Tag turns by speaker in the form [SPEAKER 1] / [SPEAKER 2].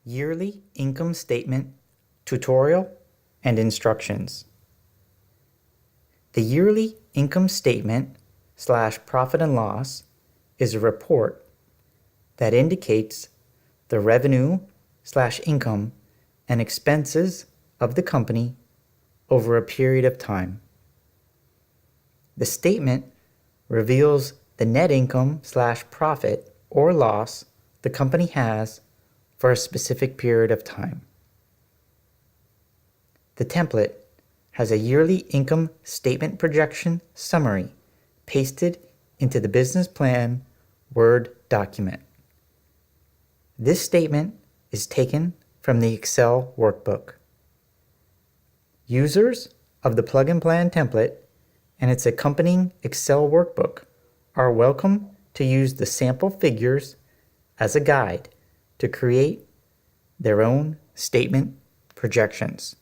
[SPEAKER 1] Yearly Income Statement Tutorial and Instructions. The yearly income statement / profit and loss is a report that indicates the revenue / income and expenses of the company over a period of time. The statement reveals the net income / profit or loss the company has for a specific period of time. The template has a yearly income statement projection summary pasted into the business plan Word document. This statement is taken from the Excel workbook. Users of the Plug and Plan template and its accompanying Excel workbook are welcome to use the sample figures as a guide to create their own statement projections.